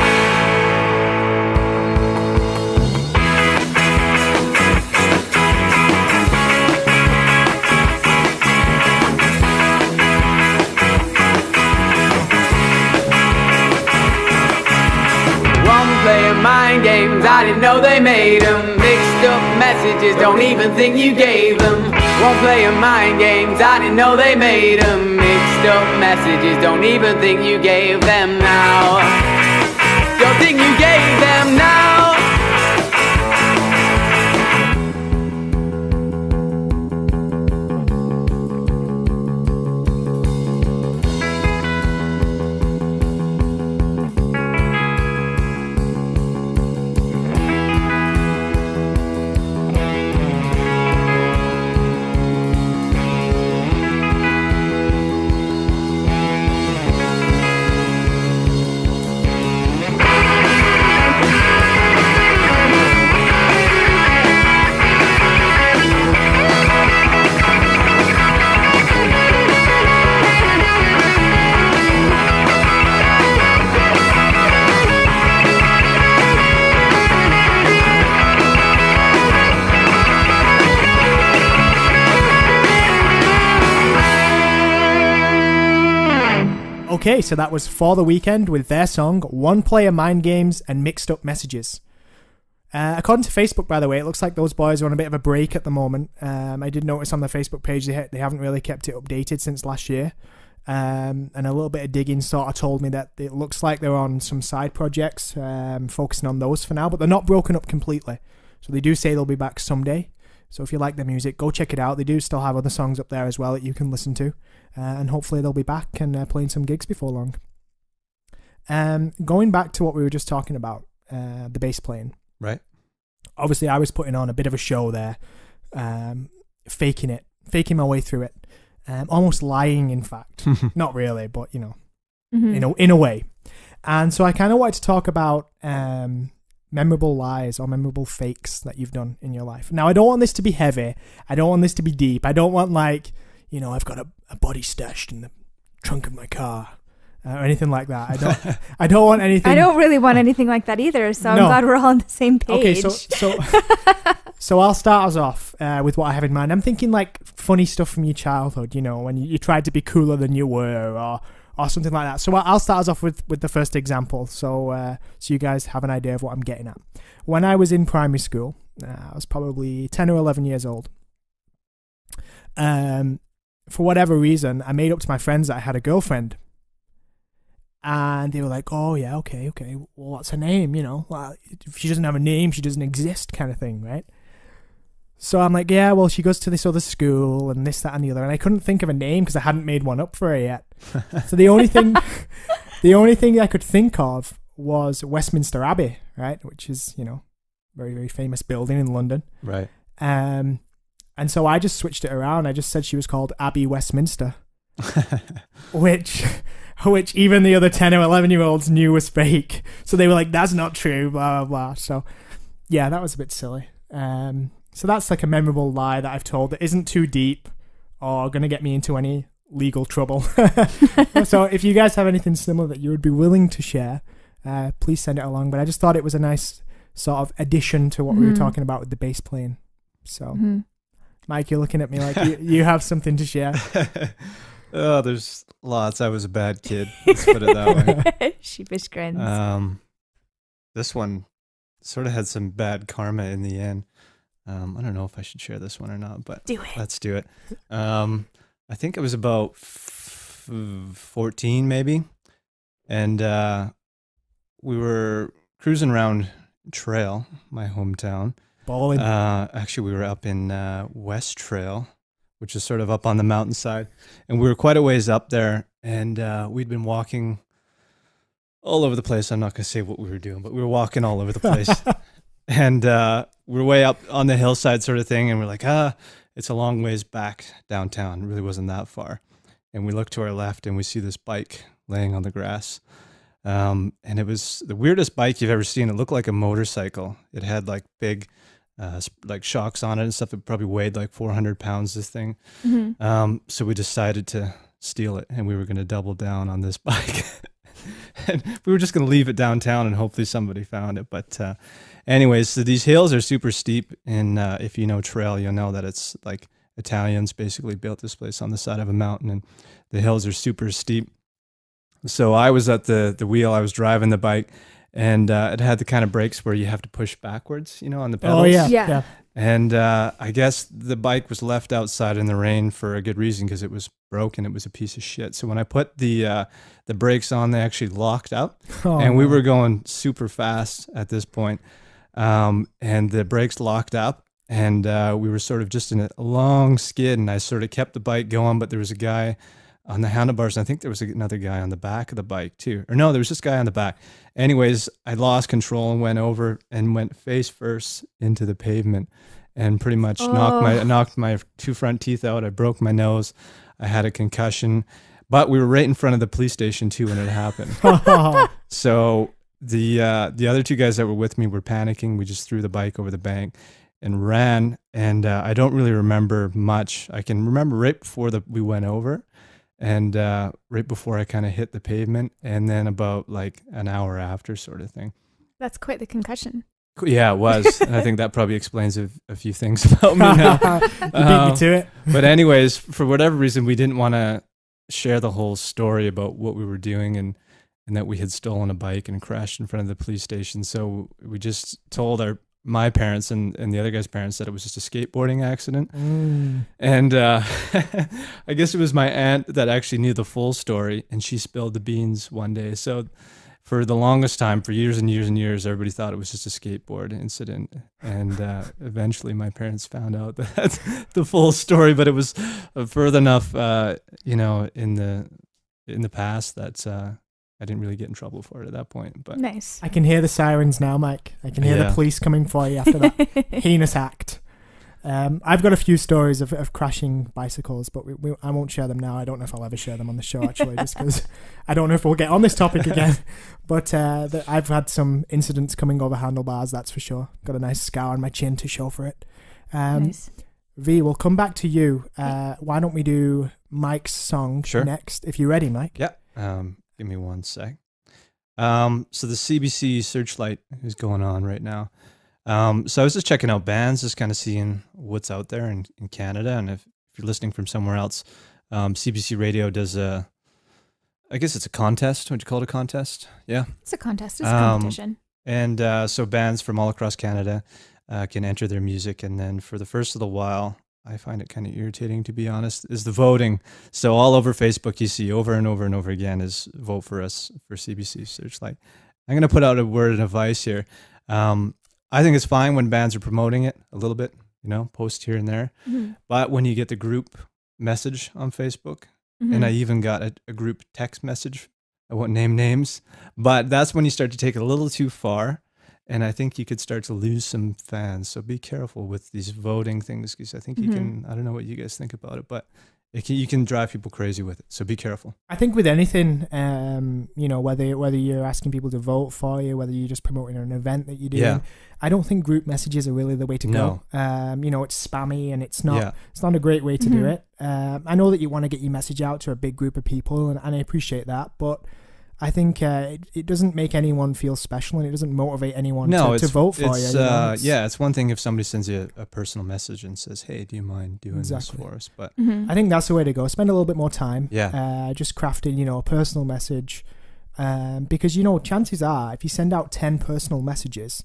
Playing mind games, I didn't know they made them. Mixed up messages, don't even think you gave them. One playing mind games, I didn't know they made them. Mixed up messages, don't even think you gave them now. Don't think you gave them now. Okay, so that was For the Weekend with their song, One Player Mind Games and Mixed Up Messages. According to Facebook, by the way, it looks like those boys are on a bit of a break at the moment. I did notice on their Facebook page they haven't really kept it updated since last year. And a little bit of digging sort of told me that it looks like they're on some side projects, focusing on those for now, but they're not broken up completely. So they do say they'll be back someday. So if you like their music, go check it out. They do still have other songs up there as well that you can listen to. And hopefully they'll be back and playing some gigs before long. Going back to what we were just talking about, the bass playing. Right. Obviously, I was putting on a bit of a show there, faking my way through it. Almost lying, in fact. Not really, but, you know, in a way. And so I kind of wanted to talk about memorable lies or memorable fakes that you've done in your life. Now, I don't want this to be heavy. I don't want this to be deep. I don't want, like, you know, I've got a body stashed in the trunk of my car or anything like that. I don't want anything. I don't really want anything like that either. So I'm glad we're all on the same page. Okay, so I'll start us off with what I have in mind. I'm thinking like funny stuff from your childhood, you know, when you tried to be cooler than you were or something like that. So I'll start us off with the first example so you guys have an idea of what I'm getting at. When I was in primary school, I was probably 10 or 11 years old. For whatever reason, I made up to my friends that I had a girlfriend. And they were like, oh, yeah, okay. Well, what's her name? You know, well, if she doesn't have a name, she doesn't exist kind of thing, right? So I'm like, yeah, well, she goes to this other school and this, that, and the other. And I couldn't think of a name because I hadn't made one up for her yet. So the only thing I could think of was Westminster Abbey, right? Which is, you know, very, very famous building in London. Right. And so I just switched it around. I just said she was called Abbey Westminster, which even the other 10 or 11-year-olds knew was fake. So they were like, that's not true, blah, blah, blah. So, yeah, that was a bit silly. So that's like a memorable lie that I've told that isn't too deep or going to get me into any legal trouble. So if you guys have anything similar that you would be willing to share, please send it along. But I just thought it was a nice sort of addition to what we were talking about with the bass playing. So, Mike, you're looking at me like you have something to share. Oh, there's lots. I was a bad kid. Let's put it that way. Sheepish grins. This one sort of had some bad karma in the end. I don't know if I should share this one or not, but let's do it. I think it was about 14 maybe. And we were cruising around Trail, my hometown. Balling. Actually, we were up in West Trail, which is sort of up on the mountainside. And we were quite a ways up there, and we'd been walking all over the place. I'm not going to say what we were doing, but we were walking all over the place. And we were way up on the hillside sort of thing, and we're like, it's a long ways back downtown. It really wasn't that far. And we look to our left, and we see this bike laying on the grass. And it was the weirdest bike you've ever seen. It looked like a motorcycle. It had like big like shocks on it and stuff. It probably weighed like 400 pounds, this thing. So we decided to steal it, and we were going to double down on this bike. And we were just going to leave it downtown and hopefully somebody found it. But anyways, so these hills are super steep. And if you know Trail, you'll know that it's like Italians basically built this place on the side of a mountain, and the hills are super steep. So I was at the wheel. I was driving the bike, and it had the kind of brakes where you have to push backwards, you know, on the pedals. Oh, yeah. And I guess the bike was left outside in the rain for a good reason, because it was broken. It was a piece of shit. So when I put the brakes on, they actually locked up, and we were going super fast at this point. And the brakes locked up, and we were sort of just in a long skid, and I sort of kept the bike going, but there was a guy on the handlebars, and I think there was another guy on the back of the bike too. Or no, there was this guy on the back. Anyways, I lost control and went over and went face first into the pavement, and pretty much knocked my two front teeth out. I broke my nose. I had a concussion, but we were right in front of the police station too when it happened. So the other two guys that were with me were panicking. We just threw the bike over the bank and ran. And I don't really remember much. I can remember right before we went over. And right before I kind of hit the pavement, and then about like an hour after, sort of thing. That's quite the concussion. Yeah, it was. And I think that probably explains a few things about me now. You beat me to it. But anyways, for whatever reason, we didn't want to share the whole story about what we were doing and that we had stolen a bike and crashed in front of the police station. So we just told my parents and the other guy's parents that it was just a skateboarding accident. And I guess it was my aunt that actually knew the full story, and she spilled the beans one day. So for the longest time, for years and years and years, everybody thought it was just a skateboard incident. And eventually my parents found out that that's the full story, but it was further enough, you know, in the past that I didn't really get in trouble for it at that point. But Nice. I can hear the sirens now, Mike. I can hear the police coming for you after that heinous act. I've got a few stories of crashing bicycles, but I won't share them now. I don't know if I'll ever share them on the show, actually, just because I don't know if we'll get on this topic again. But I've had some incidents coming over handlebars, that's for sure. Got a nice scar on my chin to show for it. Nice. V, we'll come back to you. Why don't we do Mike's song next, if you're ready, Mike? Yeah. Give me one sec. So the CBC Searchlight is going on right now. So I was just checking out bands, just kind of seeing what's out there in Canada. And if you're listening from somewhere else, CBC Radio does I guess it's a contest. Would you call it a contest? Yeah. It's a contest. It's a competition. And so bands from all across Canada can enter their music. And then for the first little while, I find it kind of irritating, to be honest, is the voting. So all over Facebook, you see over and over and over again is vote for us for CBC Searchlight. I'm going to put out a word of advice here. I think it's fine when bands are promoting it a little bit, you know, post here and there. Mm-hmm. But when you get the group message on Facebook, and I even got a group text message, I won't name names, but that's when you start to take it a little too far. And I think you could start to lose some fans. So be careful with these voting things, because I think you can, I don't know what you guys think about it, but you can drive people crazy with it. So be careful. I think with anything, you know, whether you're asking people to vote for you, whether you're just promoting an event that you're doing, I don't think group messages are really the way to go. You know, it's spammy and it's not a great way to do it. I know that you want to get your message out to a big group of people, and I appreciate that, but I think it doesn't make anyone feel special, and it doesn't motivate anyone to vote for you. It's one thing if somebody sends you a personal message and says, hey, do you mind doing this for us? But I think that's the way to go. Spend a little bit more time just crafting, you know, a personal message. Because, you know, chances are if you send out 10 personal messages,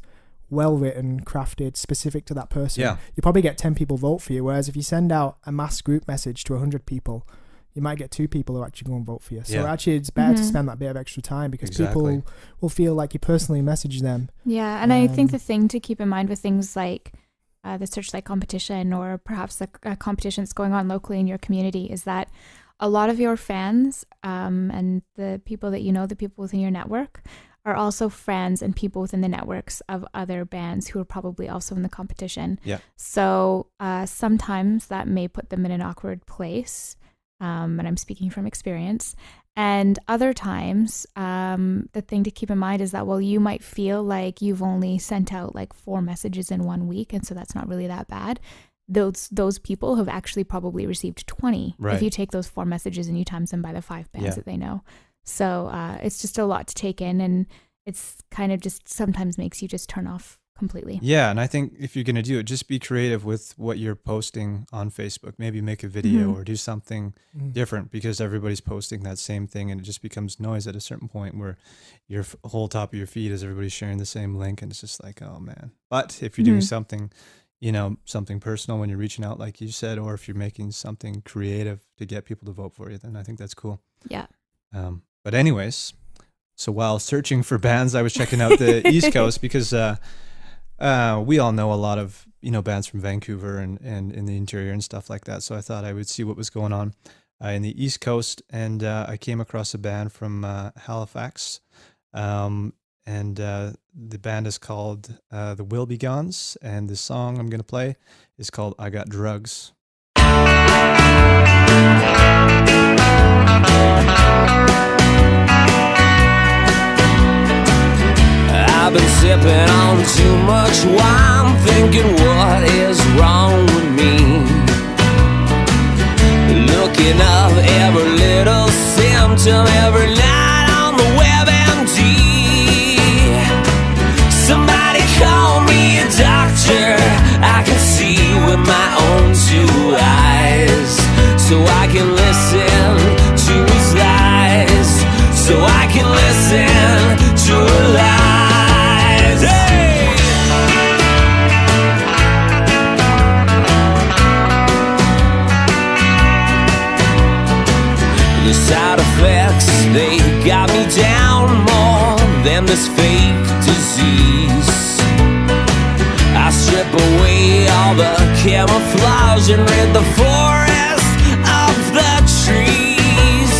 well written, crafted, specific to that person, you probably get 10 people vote for you. Whereas if you send out a mass group message to 100 people, you might get 2 people who actually go and vote for you. So actually it's better to spend that bit of extra time, because people will feel like you personally message them. Yeah, and I think the thing to keep in mind with things like the Searchlight competition, or perhaps a competition that's going on locally in your community, is that a lot of your fans and the people that you know, the people within your network, are also friends and people within the networks of other bands who are probably also in the competition. Yeah. So sometimes that may put them in an awkward place. And I'm speaking from experience. And other times, the thing to keep in mind is that, well, you might feel like you've only sent out like 4 messages in 1 week, and so that's not really that bad. Those people have actually probably received 20 if you take those 4 messages and you times them by the 5 bands that they know. So it's just a lot to take in, and it's kind of just sometimes makes you just turn off completely. Yeah, and I think if you're going to do it, just be creative with what you're posting on Facebook. Maybe make a video or do something different, because everybody's posting that same thing, and it just becomes noise at a certain point where your whole top of your feed is everybody sharing the same link, and it's just like, oh man. But if you're doing something, you know, something personal when you're reaching out, like you said, or if you're making something creative to get people to vote for you, then I think that's cool. Yeah. But anyways, so while searching for bands, I was checking out the East Coast, because we all know a lot of, you know, bands from Vancouver and in the interior and stuff like that. So I thought I would see what was going on in the East Coast, and I came across a band from Halifax, and the band is called the Will Be Gones, and the song I'm going to play is called I Got Drugs. I've been sipping on too much wine, thinking what is wrong with me. Looking up every little symptom every night on the WebMD. Somebody call me a doctor, I can see with my own 2 eyes, so I can listen to his lies, so I can listen to her lies. Hey! this fake disease. I strip away all the camouflage and rid the forest of the trees.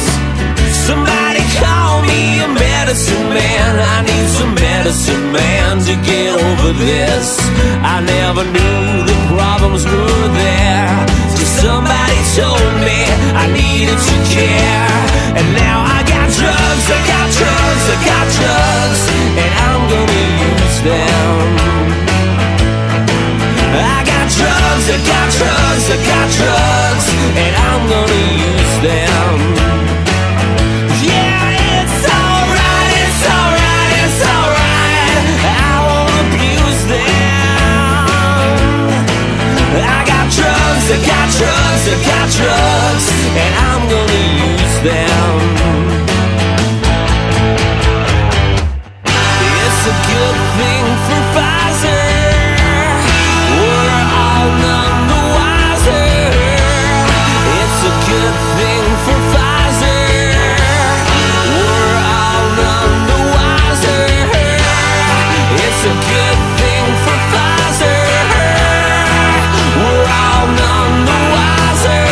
Somebody call me a medicine man. I need some medicine man to get over this. I never knew the problems were there till somebody told me I needed to care. And now I got drugs, I got drugs, I got drugs, and I'm gonna use them. I got drugs, I got drugs, I got drugs, and I'm gonna use them. Yeah, it's alright, it's alright, it's alright. I won't abuse them. I got drugs, I got drugs, I got drugs, and I'm gonna use them. It's a good thing for Pfizer. We're all none the wiser. It's a good thing for Pfizer. We're all none the wiser. It's a good thing for Pfizer. We're all none the wiser.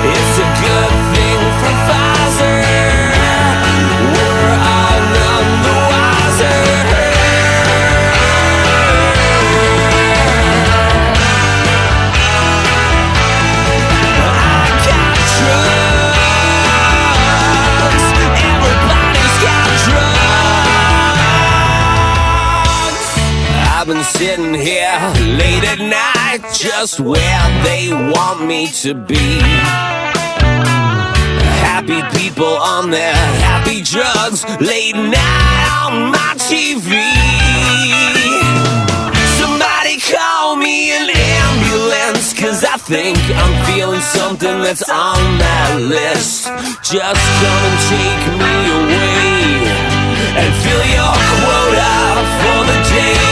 It's a good thing for Pfizer. We're all none the wiser. I got drugs. Everybody's got drugs. I've been sitting here late at night, just where they want me to be. Happy people on their happy drugs, late night on my TV. Somebody call me an ambulance, 'cause I think I'm feeling something that's on that list. Just come and take me away and fill your quota for the day.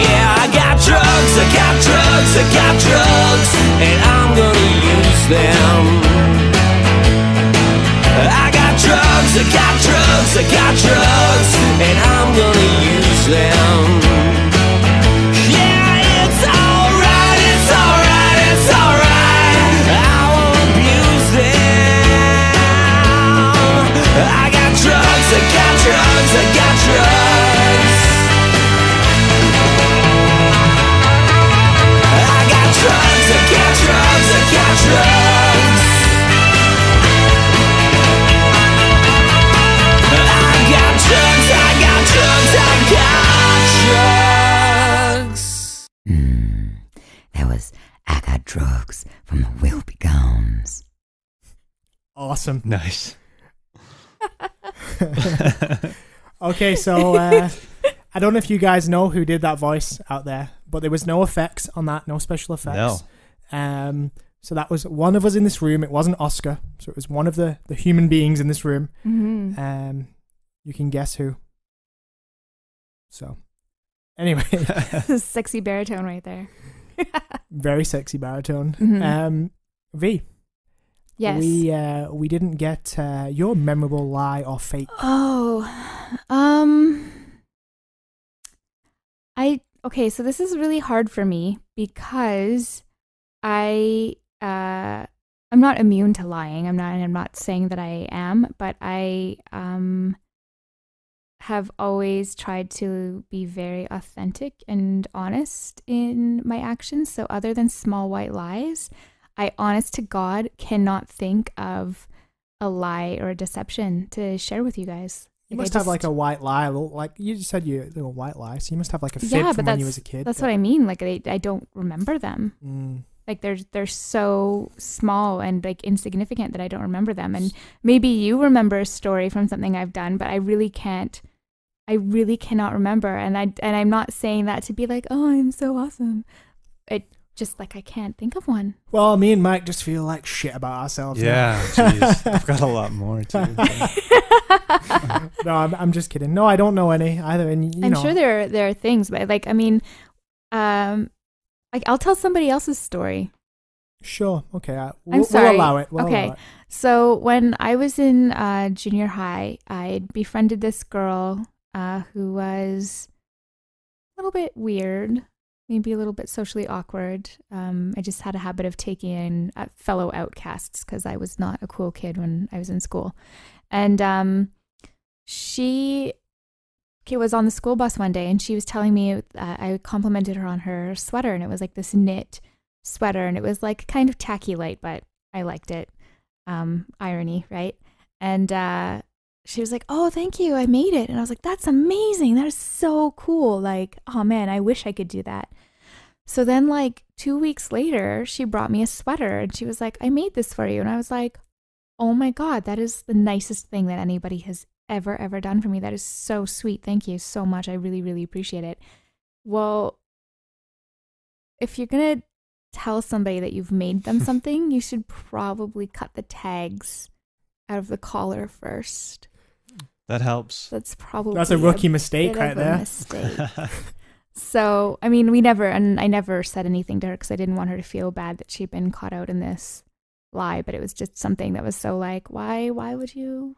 Yeah, I got drugs, I got drugs, I got drugs, and I'm gonna use them. I got drugs, I got drugs, I got drugs, and I'm gonna use them. Yeah, it's alright, it's alright, it's alright. I won't abuse them. I got drugs, I got drugs, I got drugs. I got drugs, I got drugs, I got drugs. I got drugs, I got drugs, I got drugs. That was I Got Drugs from the Will Be Gones. Awesome. Nice. Okay, so I don't know if you guys know who did that voice out there, but there was no effects on that, no special effects. No. So that was one of us in this room. It wasn't Oscar, so it was one of the human beings in this room. Mm-hmm. You can guess who. So, anyway, Sexy baritone right there. very sexy baritone. Mhm. V. Yes. We didn't get your memorable lie or fake. Oh, okay, so this is really hard for me because I'm not immune to lying. I'm not saying that I am, but I have always tried to be very authentic and honest in my actions. So other than small white lies, I honest to God cannot think of a lie or a deception to share with you guys. You must have like a white lie, like you just said you a white lie, so you must have like a fib Yeah, from but when you was a kid. That's what I mean. Like I don't remember them. Like they're so small and like insignificant that I don't remember them. And maybe you remember a story from something I've done, but I really can't. I really cannot remember. And I'm not saying that to be like, oh, I'm so awesome. It just like I can't think of one. Well, me and Mike just feel like shit about ourselves. Yeah, jeez. I've got a lot more too. No, I'm just kidding. No, I don't know any either. And you I'm know, sure there are things, but like I mean, like I'll tell somebody else's story. Sure. Okay. I'm sorry. We'll allow it. We'll Okay. allow it. So when I was in junior high, I befriended this girl who was a little bit weird, maybe a little bit socially awkward. I just had a habit of taking in fellow outcasts because I was not a cool kid when I was in school. And she was on the school bus one day, and she was telling me I complimented her on her sweater, and it was like this knit sweater, and it was like kind of tacky light, but I liked it. Irony, right? And she was like, "Oh, thank you, I made it." And I was like, "That's amazing, that is so cool, like, oh man, I wish I could do that." So then like 2 weeks later, she brought me a sweater, and she was like, "I made this for you." And I was like, "Oh my God, that is the nicest thing that anybody has ever done for me. That is so sweet. Thank you so much. I really, really appreciate it." Well, if you're gonna tell somebody that you've made them something, you should probably cut the tags out of the collar first. That helps. That's probably That's a rookie mistake bit right of a there. mistake. So, I mean, I never said anything to her because I didn't want her to feel bad that she'd been caught out in this lie, but it was just something that was so like, why would you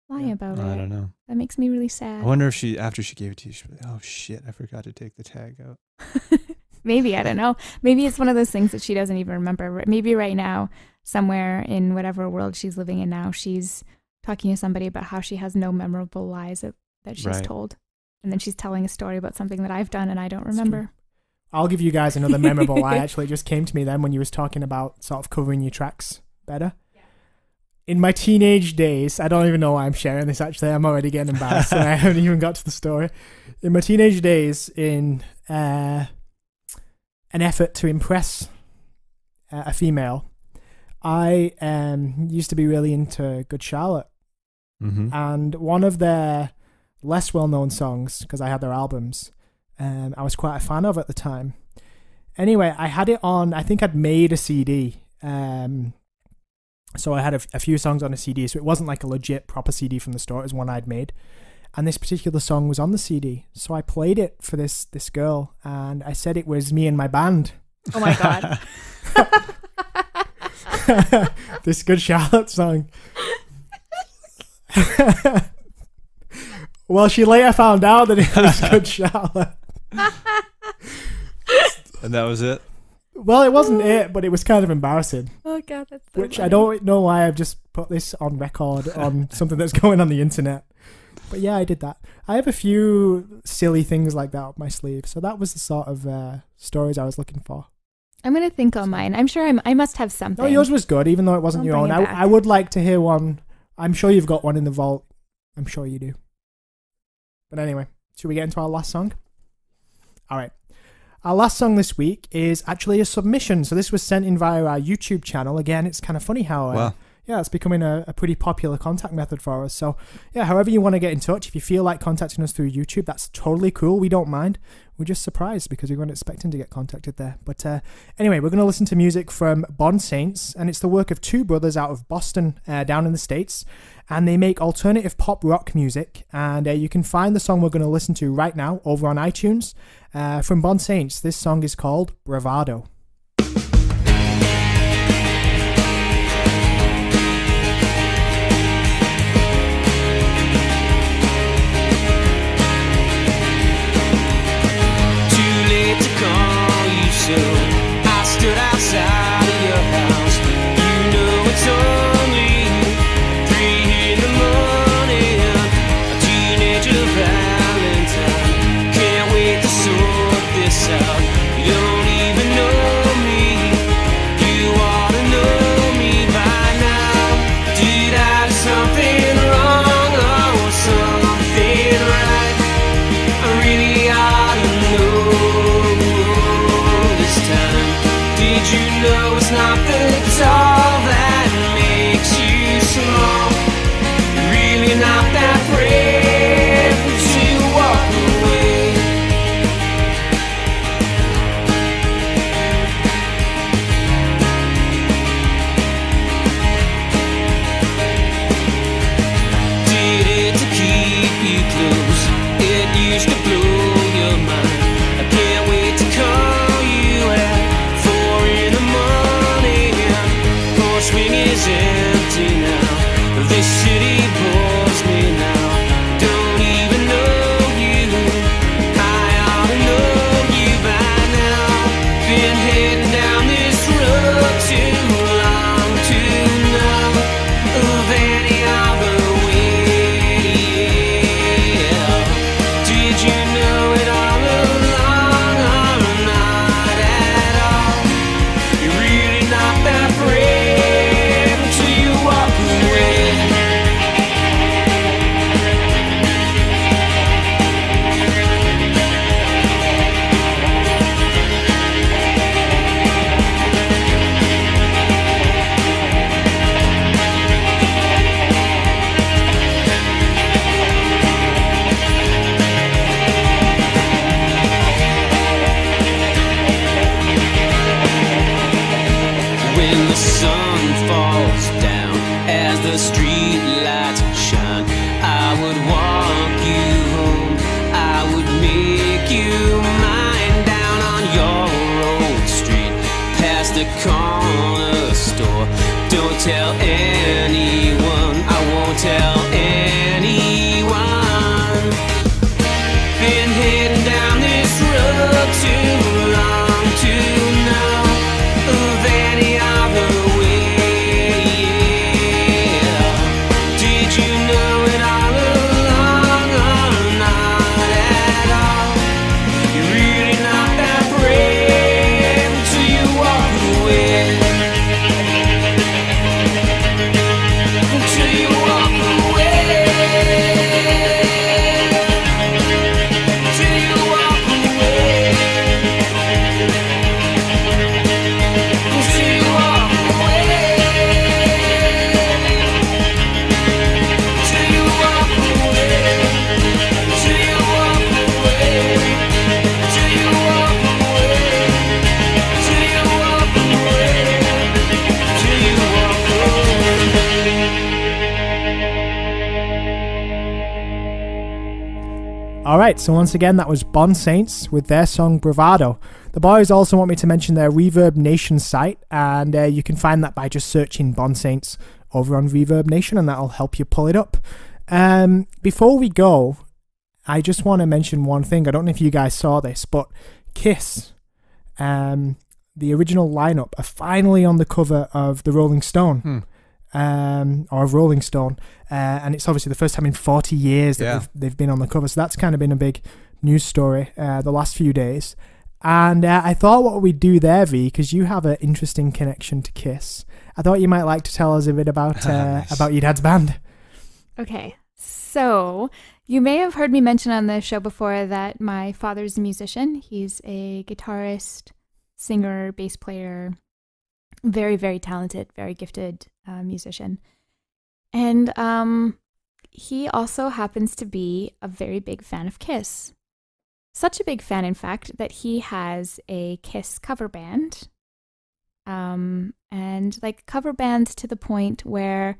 lie about it? I don't know. That makes me really sad. I wonder if after she gave it to you, she'd be like, "Oh shit, I forgot to take the tag out." Maybe, I don't know. Maybe it's one of those things that she doesn't even remember. Maybe right now, somewhere in whatever world she's living in now, she's talking to somebody about how she has no memorable lies that she's told. And then she's telling a story about something that I've done and I don't remember. I'll give you guys another memorable lie. Actually, it just came to me then when you was talking about sort of covering your tracks better. Yeah. In my teenage days, I don't even know why I'm sharing this, actually. I'm already getting embarrassed and I haven't even got to the story. In my teenage days, in an effort to impress a female, I used to be really into Good Charlotte. Mm-hmm. And one of their less well-known songs, because I had their albums, I was quite a fan of at the time. Anyway, I had it on, I think I'd made a CD. So I had a few songs on a CD, so it wasn't like a legit proper CD from the store, it was one I'd made. And this particular song was on the CD. So I played it for this girl, and I said it was me and my band. Oh my God. This Good Charlotte song. Well, she later found out that it was Good Charlotte. And that was it? Well, it wasn't it, but it was kind of embarrassing. Oh God, that's so Which funny. I don't know why I've just put this on record on something that's going on the internet. But yeah, I did that. I have a few silly things like that up my sleeve. So that was the sort of stories I was looking for. I'm going to think on mine. I'm sure I must have something. No, yours was good, even though it wasn't I'll your own. bring it back. I would like to hear one. I'm sure you've got one in the vault. I'm sure you do. But anyway, should we get into our last song? All right. Our last song this week is actually a submission. So this was sent in via our YouTube channel. Again, it's kind of funny how... Wow. Yeah, it's becoming a pretty popular contact method for us. So, yeah, however you want to get in touch, if you feel like contacting us through YouTube, that's totally cool. We don't mind. We're just surprised because we weren't expecting to get contacted there. But anyway, we're going to listen to music from Bond Saints, and it's the work of two brothers out of Boston, down in the States, and they make alternative pop rock music. And you can find the song we're going to listen to right now over on iTunes from Bond Saints. This song is called Bravado. So I stood outside of your house. You know it's only 3 in the morning. A teenager Valentine. Can't wait to sort this out. You don't even know me. You ought to know me by now. Did I do something wrong or something right? I really ought to know. Did you know it's not the tall that makes you small? You're really not that brave to walk away. Did it to keep you close? It used to blow your mind. I can't wait to call you out. 4 in the morning. Right, so once again, that was Bon Saints with their song Bravado. The boys also want me to mention their Reverb Nation site, and you can find that by just searching Bon Saints over on Reverb Nation, and that'll help you pull it up. Before we go, I just want to mention one thing. I don't know if you guys saw this, but Kiss, the original lineup, are finally on the cover of the Rolling Stone. Or of Rolling Stone, and it's obviously the first time in 40 years that they've been on the cover, so that's kind of been a big news story the last few days. And I thought what we'd do there, V, because you have an interesting connection to Kiss, I thought you might like to tell us a bit about Nice. about your dad's band. Okay, so you may have heard me mention on the show before that my father's a musician. He's a guitarist, singer, bass player, very, very talented, very gifted musician. And he also happens to be a very big fan of Kiss. Such a big fan, in fact, that he has a Kiss cover band. And like cover bands to the point where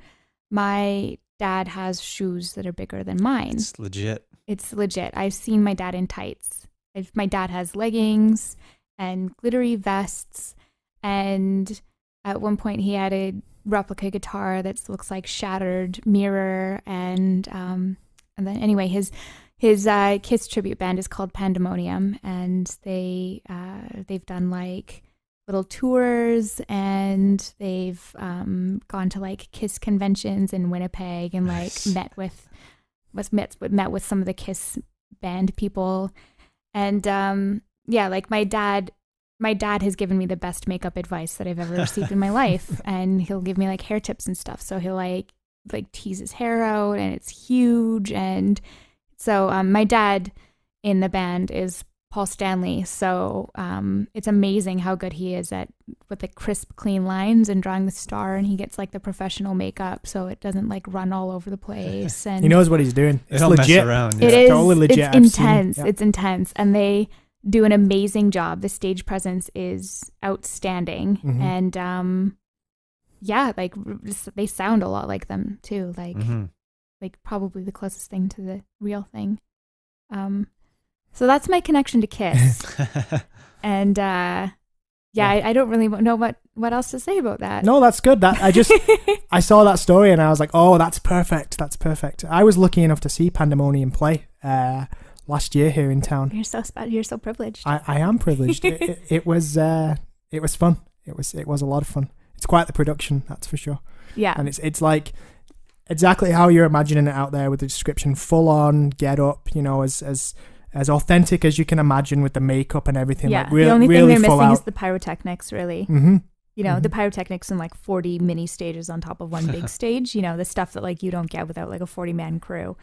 my dad has shoes that are bigger than mine. It's legit. It's legit. I've seen my dad in tights. My dad has leggings and glittery vests, and at one point he had a replica guitar that looks like shattered mirror, and then anyway, his Kiss tribute band is called Pandemonium, and they've done like little tours, and they've gone to like Kiss conventions in Winnipeg, and like met with some of the Kiss band people, and like my dad has given me the best makeup advice that I've ever received in my life, and he'll give me like hair tips and stuff. So he'll like tease his hair out, and it's huge. And so my dad in the band is Paul Stanley. So it's amazing how good he is with the crisp, clean lines and drawing the star. And he gets like the professional makeup, so it doesn't like run all over the place. And He knows what he's doing. They It's don't mess legit. around. it yeah. is Totally legit. It's I've seen- intense. yeah. It's intense, and they do an amazing job. The stage presence is outstanding, Mhm. and they sound a lot like them too. Like probably the closest thing to the real thing. So that's my connection to Kiss, and I don't really know what else to say about that. No, that's good. That I saw that story and I was like, oh, that's perfect. That's perfect. I was lucky enough to see Pandemonium play last year here in town. You're so privileged. I am privileged. It was fun. It was a lot of fun. It's quite the production, that's for sure. Yeah, And it's like exactly how you're imagining it out there with the description, full on get up, as authentic as you can imagine with the makeup and everything. yeah. Like The only thing really they're full missing is out. the pyrotechnics, really. Mm-hmm. The pyrotechnics in like 40 mini stages on top of one big stage, the stuff that like you don't get without like a 40-man crew.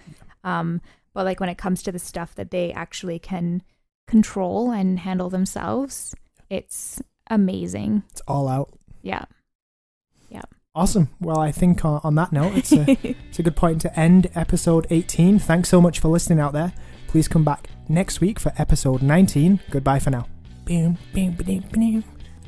But like when it comes to the stuff that they actually can control and handle themselves, it's amazing. It's all out. Yeah. Awesome. Well, I think on that note, it's a good point to end episode 18. Thanks so much for listening out there. Please come back next week for episode 19. Goodbye for now.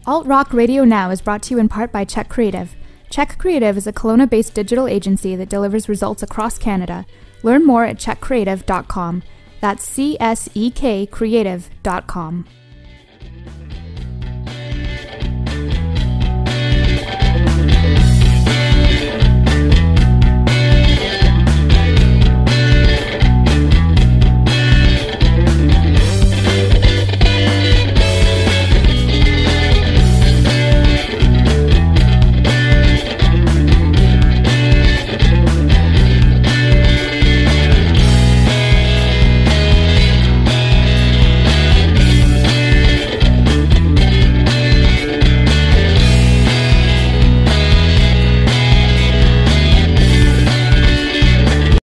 Alt Rock Radio Now is brought to you in part by Czek Creative. Czek Creative is a Kelowna-based digital agency that delivers results across Canada. Learn more at czekcreative.com. That's CSEK creative.com.